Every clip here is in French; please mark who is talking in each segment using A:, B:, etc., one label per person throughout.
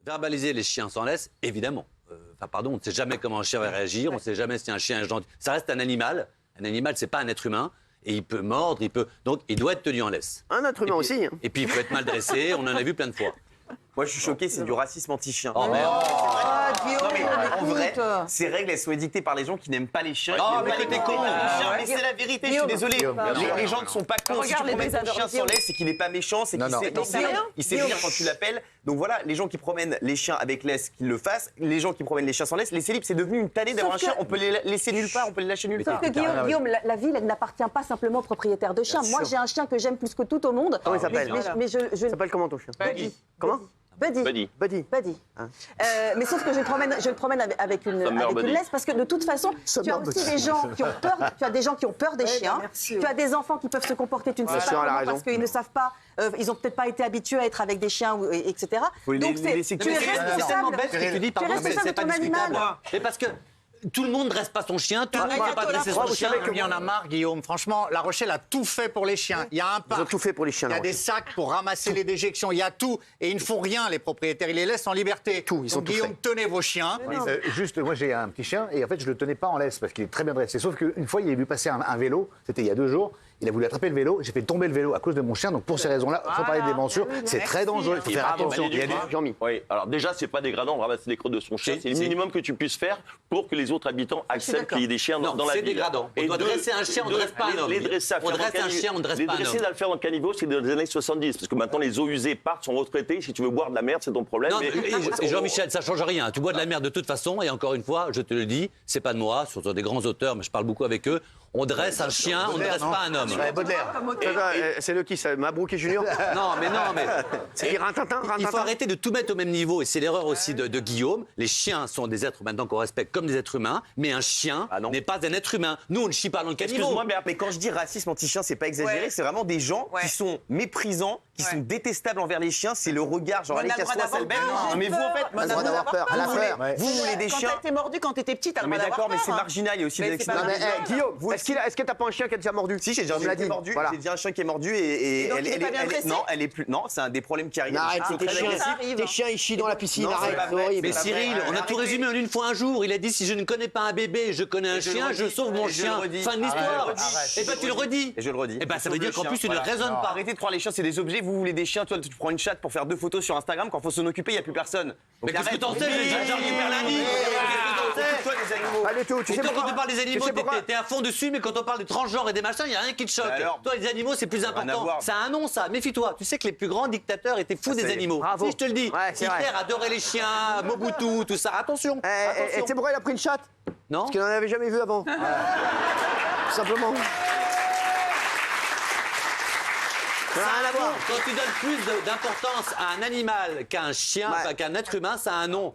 A: Verbaliser les chiens sans laisse, évidemment. Pardon, on ne sait jamais comment un chien va réagir, on ne sait jamais si un chien est gentil. Ça reste un animal. Un animal, c'est pas un être humain. Et il peut mordre, donc il doit être tenu en laisse.
B: Un être humain aussi. Hein.
A: Et puis il peut être mal dressé, on en a vu plein de fois.
C: Moi, je suis choqué, c'est du racisme anti-chien.
A: Oh merde.
C: Non, mais en vrai, ces règles, elles sont édictées par les gens qui n'aiment pas les chiens.
A: Oh, mais t'es con.
C: Mais c'est la vérité, je suis désolé. Les gens ne sont pas cons. Si tu promènes ton chien sans laisse, c'est qu'il n'est pas méchant, c'est qu'il il sait venir quand tu l'appelles. Donc voilà, les gens qui promènent les chiens avec laisse, qu'ils le fassent. Les gens qui promènent les chiens sans laisse, les célibes, c'est devenu une tannée d'avoir un chien. On peut les laisser nulle part, on peut les lâcher nulle part.
D: Sauf que Guillaume, la ville, elle n'appartient pas simplement aux propriétaires de chiens. Moi, j'ai un chien que j'aime plus que tout au monde.
B: Comment il s'appelle?
D: Il
B: s'appelle comment ton chien? Comment?
D: Buddy.
B: Hein.
D: Mais sauf que je le promène avec une laisse parce que de toute façon, tu as aussi des gens qui ont peur. Tu as des gens qui ont peur des chiens. Tu as des enfants qui peuvent se comporter, tu ne sais pas comment, parce qu'ils ne savent pas. Ils ont peut-être pas été habitués à être avec des chiens, etc. Donc tu es responsable.
A: Tu dis, pardon, mais c'est pas discutable. Mais parce que tout le monde ne dresse pas son chien, tout le monde ne peut pas dresser son chien.
E: Il y en a marre, Guillaume. Franchement, La Rochelle a tout fait pour les chiens. Il y a un parc.
B: Ils ont tout fait pour les chiens.
E: Il y a des sacs pour ramasser les déjections. Il y a tout. Et ils ne font rien, les propriétaires. Ils les laissent en liberté.
B: Donc,
E: Guillaume, tenez vos chiens.
F: Juste, moi j'ai un petit chien et en fait je le tenais pas en laisse parce qu'il est très bien dressé. Sauf qu'une fois il a vu passer un vélo, c'était il y a 2 jours. Il a voulu attraper le vélo, j'ai fait tomber le vélo à cause de mon chien. Donc pour ces raisons-là, il faut parler des morsures. C'est très dangereux, il faut faire attention.
G: Oui, alors déjà, c'est pas dégradant de ramasser les crottes de son chien. C'est le minimum que tu puisses faire pour que les autres habitants acceptent qu'il y ait des chiens dans la ville.
A: C'est dégradant. On doit dresser un chien, on ne dresse pas un homme.
G: Les dresser à faire dans le faire dans le caniveau, c'est dans les années 70. Parce que maintenant, les eaux usées partent, sont retraitées. Si tu veux boire de la merde, c'est ton problème.
A: Non, et Jean-Michel, ça change rien. Tu bois de la merde de toute façon. Et encore une fois, je te le dis, c'est pas de moi, surtout des grands auteurs, mais je parle beaucoup avec eux. On dresse un chien, on ne dresse pas un homme.
B: Baudelaire. C'est le qui, ça? Mabrouk et Junior?
A: Non, mais.
B: C'est Rintintin.
A: Il faut arrêter de tout mettre au même niveau. Et c'est l'erreur aussi de Guillaume. Les chiens sont des êtres maintenant qu'on respecte comme des êtres humains. Mais un chien n'est pas un être humain. Nous, on ne chie pas dans le caniveau.
C: Excuse-moi, mais quand je dis racisme anti-chien, c'est pas exagéré. C'est vraiment des gens qui sont méprisants, qui sont détestables envers les chiens. C'est le regard, genre, allez, casse-toi, sale bête. Non, mais vous, en fait,
B: on a le droit d'avoir peur.
C: vous voulez des chiens.
D: Quand t'as été mordu quand t'étais petite, t'as le droit d'avoir peur.
C: Mais d'accord, mais c'est marginal. Il y a aussi des accidents.
B: Guillaume, est-ce que t'as pas un chien qui a déjà mordu?
C: Si, j'ai déjà été mordu. J'ai déjà un chien qui est mordu et elle est plus. Non, c'est des problèmes qui arrivent.
B: Arrête, tes chiens ils chient dans la piscine, arrête, c'est horrible.
A: Mais Cyril, on a tout résumé en une fois un jour. Il a dit si je ne connais pas un bébé, je connais un chien, je sauve mon chien. Fin de l'histoire. Et ben tu le redis.
C: Et je le redis.
A: Et ben ça veut dire qu'en plus tu ne raisonnes pas.
C: Arrêtez de croire les chiens, c'est des objets. Vous voulez des chiens, toi tu prends une chatte pour faire 2 photos sur Instagram. Quand faut s'en occuper, il n'y a plus personne.
A: Mais qu'est-ce que t'en sais, j'ai récupère lundi.
C: Toi les animaux.
B: Allez, tu sais
A: quand
B: pourquoi?
A: on parle des animaux, t'es à fond dessus, mais quand on parle des transgenres et des machins, il n'y a rien qui te choque. Toi, les animaux, c'est plus important. Ça a un nom, ça. Méfie-toi. Tu sais que les plus grands dictateurs étaient fous des animaux. Si, je te le dis. Hitler adorait les chiens, Mobutu, tout ça. Attention.
B: Et tu sais pourquoi il a pris une chatte?
A: Non.
B: Parce qu'il n'en avait jamais vu avant. Tout simplement.
A: Quand tu donnes plus d'importance à un animal qu'à un chien, qu'à un être humain, ça a un nom.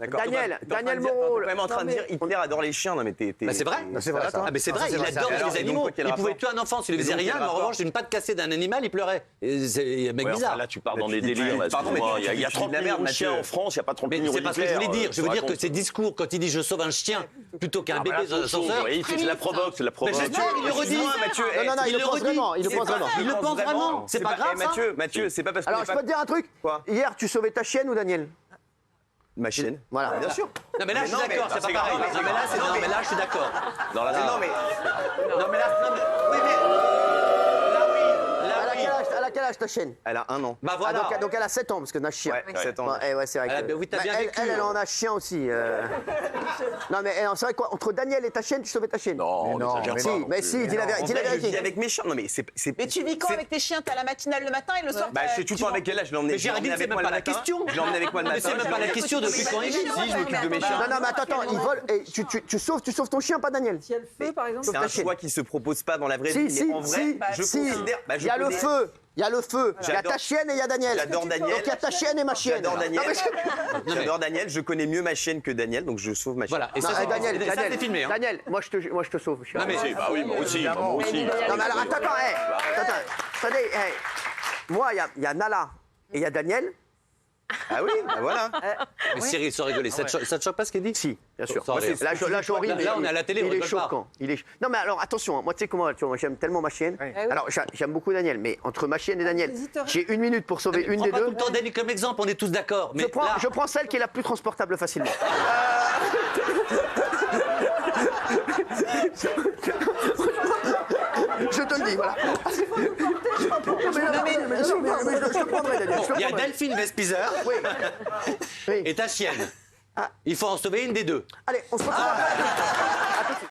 B: Daniel Moreau.
C: T'es en train de dire Hitler adore les chiens. Non mais t'es.
A: C'est vrai.
F: C'est vrai ça.
A: Mais c'est vrai, il adore les animaux. Il pouvait tuer un enfant s'il ne faisait rien, mais en revanche, une patte cassée d'un animal, il pleurait. C'est un mec bizarre.
G: Là, tu pars dans des délires. Il y a 30 millions de chiens en France, il n'y a pas 30 millions de
A: c'est pas ce que je voulais dire. Je veux dire que ces discours, quand il dit je sauve un chien plutôt qu'un bébé dans l'ascenseur.
G: C'est la provoque, c'est la provoque.
A: Il le redit.
B: Non, il le pense vraiment. Il
A: le pense vraiment. C'est pas grave.
C: Mathieu, c'est pas parce que.
B: Alors, je peux te dire un truc?
C: Quoi?
B: Hier, tu sauvais ta chienne ou Daniel?
C: Ma chienne.
B: Voilà.
C: Bien sûr.
A: Non mais là je suis d'accord, c'est pas pareil. Non mais là je suis d'accord.
C: Non mais
B: Elle a quel âge ta chienne?
C: elle a 1 an.
A: Bah voilà.
B: Donc elle a 7 ans parce que n'a chien.
C: Ouais, 7 ans.
B: Ouais, c'est vrai.
A: Oui, t'as bien vécu.
B: Elle en a chien aussi. Non mais c'est vrai quoi? Entre Daniel et ta chienne, tu sauvais ta chienne?
G: Non,
B: mais si, dis la vérité.
C: Je vis avec mes chiens. Non mais c'est.
D: Mais tu vis quand avec tes chiens? T'as la matinale le matin et le soir?
C: Bah je suis tout le temps avec elle là. Je l'ai emmené.
A: Mais Géraldine, c'est même pas la question.
C: Je l'ai emmené avec moi le matin.
A: Mais c'est même pas la question depuis quand il vit.
C: Si je m'occupe de mes chiens.
B: Non mais attends, ils volent et tu sauves ton chien, pas Daniel.
D: Si elle fait par exemple.
C: C'est un choix qui se propose pas dans la vraie vie. Mais en vrai, je considère.
B: Il y a le feu. Il y a le feu, il y a ta chienne et il y a Daniel.
C: J'adore Daniel.
B: Donc il y a ta chienne et ma chienne.
C: J'adore Daniel. J'adore Daniel, je connais mieux ma chienne que Daniel, donc je sauve ma chienne.
A: Voilà, et ça c'est filmé.
B: Daniel, moi je te sauve.
A: Non mais
G: bah oui, moi aussi.
B: Non mais alors attendez, moi il y a Nala et il y a Daniel.
C: Ah oui, bah voilà.
A: Mais Cyril, sans rigoler, ça te choque pas ce qu'il dit?
B: Si, bien sûr.
A: Sans rire.
B: Là, je ris, mais
A: Là, on est à la télé, on
B: il est
A: rigole pas.
B: choquant. Non, mais alors, attention, moi, tu sais comment, moi, j'aime tellement ma chienne. Alors, j'aime beaucoup Daniel, mais entre ma chienne et Daniel, j'ai 1 minute pour sauver une des
A: Prends pas
B: deux.
A: tout le temps Daniel comme exemple, on est tous d'accord. Mais
B: Je prends celle qui est la plus transportable facilement. Je te le dis, voilà. Je te prendrai, Daniel.
A: il y a Delphine Vespizer et ta chienne. Il faut en sauver une des deux.
B: Allez, on se retrouve après. À tout de suite.